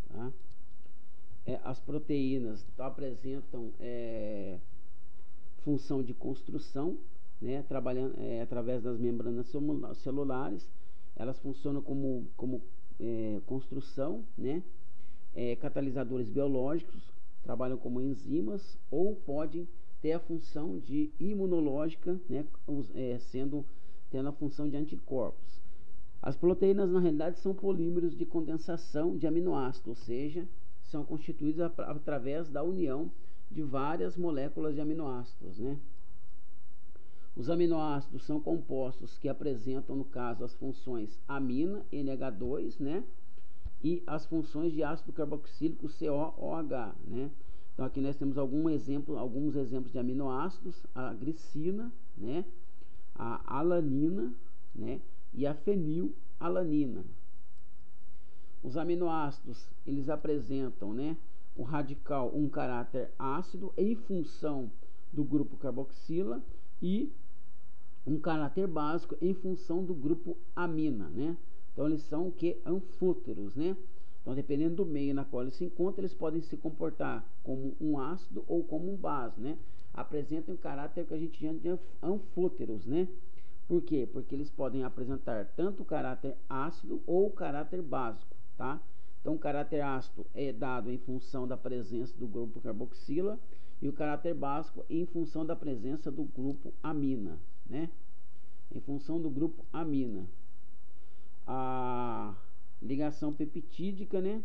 tá? As proteínas apresentam função de construção, né? Trabalhando através das membranas celulares. Elas funcionam como construção, né? Catalisadores biológicos, trabalham como enzimas, ou podem ter a função de imunológica, né? Tendo a função de anticorpos. As proteínas, na realidade, são polímeros de condensação de aminoácidos, ou seja, são constituídos através da união de várias moléculas de aminoácidos, né? Os aminoácidos são compostos que apresentam, no caso, as funções amina, NH2, né? E as funções de ácido carboxílico, COOH, né? Então aqui nós temos alguns exemplos de aminoácidos: a glicina, né? A alanina, né? E a fenilalanina. Os aminoácidos, eles apresentam, né, o radical, um caráter ácido em função do grupo carboxila, e um caráter básico em função do grupo amina, né? Então eles são o que? Anfúteros, né? Então, dependendo do meio na qual eles se encontram, eles podem se comportar como um ácido ou como um base, né? Apresentam um caráter que a gente chama de anfúteros, né? Por quê? Porque eles podem apresentar tanto o caráter ácido ou o caráter básico, tá? Então, o caráter ácido é dado em função da presença do grupo carboxila, e o caráter básico em função da presença do grupo amina, né? Em função do grupo amina. A ligação peptídica, né?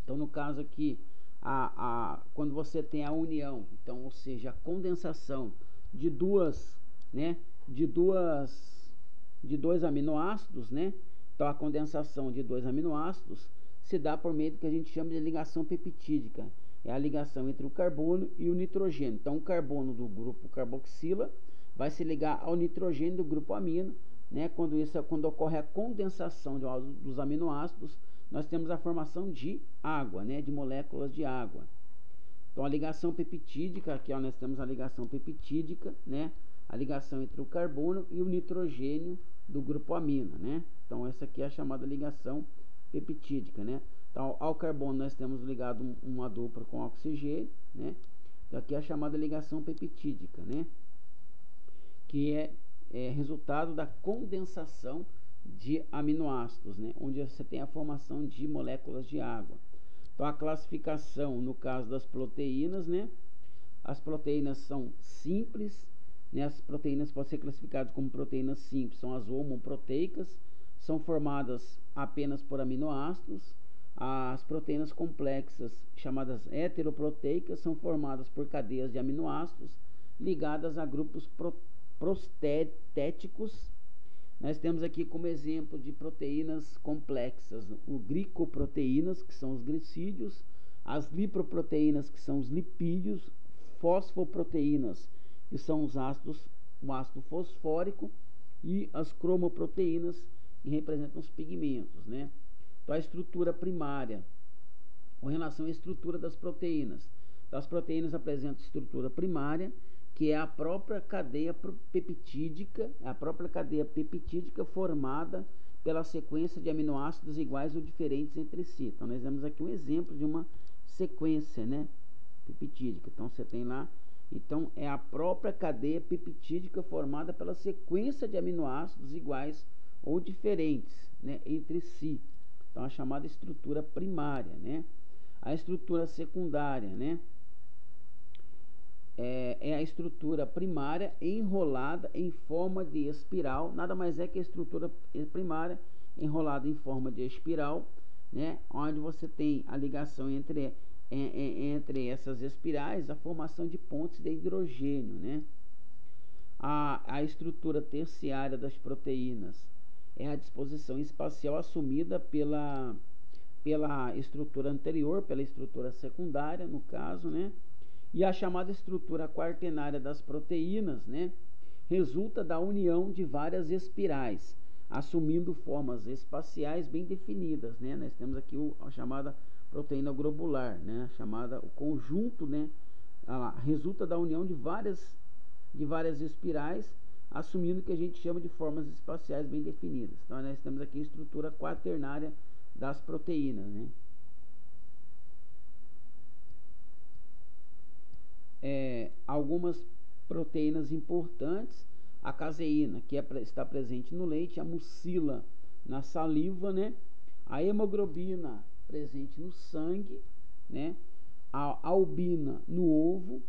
Então, no caso aqui, quando você tem a união, então, ou seja, a condensação de dois aminoácidos, né? Então, a condensação de dois aminoácidos se dá por meio do que a gente chama de ligação peptídica. É a ligação entre o carbono e o nitrogênio. Então, o carbono do grupo carboxila vai se ligar ao nitrogênio do grupo amino, né? Quando ocorre a condensação dos aminoácidos, nós temos a formação de água, né? De moléculas de água. Então, a ligação peptídica, aqui nós temos a ligação peptídica, né? A ligação entre o carbono e o nitrogênio do grupo amina, né? Então, essa aqui é a chamada ligação peptídica, né? Então, ao carbono nós temos ligado uma dupla com oxigênio, né? Então, aqui é a chamada ligação peptídica, né? Que é resultado da condensação de aminoácidos, né? Onde você tem a formação de moléculas de água. Então, a classificação, no caso das proteínas, né? As proteínas são simples, né? As proteínas podem ser classificadas como proteínas simples, são as homoproteicas, são formadas apenas por aminoácidos. As proteínas complexas, chamadas heteroproteicas, são formadas por cadeias de aminoácidos ligadas a grupos prostéticos. Nós temos aqui como exemplo de proteínas complexas o glicoproteínas, que são os glicídios, as lipoproteínas, que são os lipídios, fosfoproteínas, que são o ácido fosfórico, e as cromoproteínas, que representam os pigmentos, né? Então, a estrutura primária, com relação à estrutura das proteínas. Então, as proteínas apresentam estrutura primária, que é a própria cadeia peptídica, formada pela sequência de aminoácidos iguais ou diferentes entre si. Então, nós temos aqui um exemplo de uma sequência, né, peptídica. Então, você tem lá, então, é a própria cadeia peptídica formada pela sequência de aminoácidos iguais ou diferentes, né, entre si. Então, a chamada estrutura primária, né? A estrutura secundária, né? É a estrutura primária enrolada em forma de espiral. Nada mais é que a estrutura primária enrolada em forma de espiral, né? Onde você tem a ligação entre essas espirais, a formação de pontes de hidrogênio, né? A estrutura terciária das proteínas é a disposição espacial assumida pela estrutura anterior, pela estrutura secundária, no caso, né? E a chamada estrutura quaternária das proteínas, né, resulta da união de várias espirais, assumindo formas espaciais bem definidas, né? Nós temos aqui a chamada proteína globular, né? O conjunto, né? Resulta da união de várias espirais, assumindo o que a gente chama de formas espaciais bem definidas. Então, nós temos aqui a estrutura quaternária das proteínas, né? Algumas proteínas importantes: a caseína, que está presente no leite; a mucila na saliva, né? A hemoglobina, presente no sangue, né? A albina no ovo;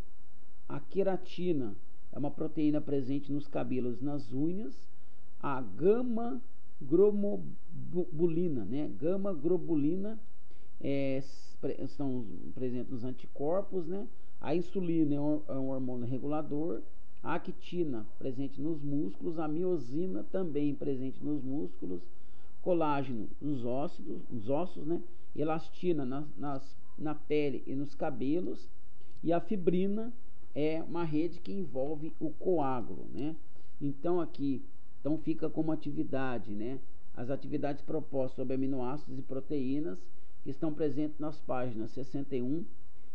a queratina é uma proteína presente nos cabelos e nas unhas; a gama-globulina, né? Gama-globulina estão presentes nos anticorpos, né? A insulina é um hormônio regulador; a actina, presente nos músculos; a miosina, também presente nos músculos; colágeno nos ossos, né? Elastina na pele e nos cabelos; e a fibrina é uma rede que envolve o coágulo, né? Então fica como atividade, né? As atividades propostas sobre aminoácidos e proteínas, que estão presentes nas páginas 61,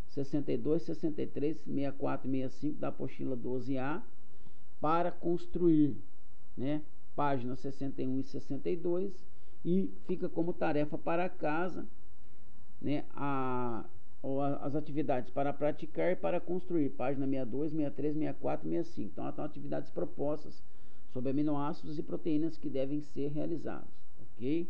62, 63, 64 e 65 da apostila 12A, para construir, né? Páginas 61 e 62, e fica como tarefa para casa, né? As atividades para praticar e para construir, página 62, 63, 64 e 65. Então, são atividades propostas sobre aminoácidos e proteínas que devem ser realizadas, ok?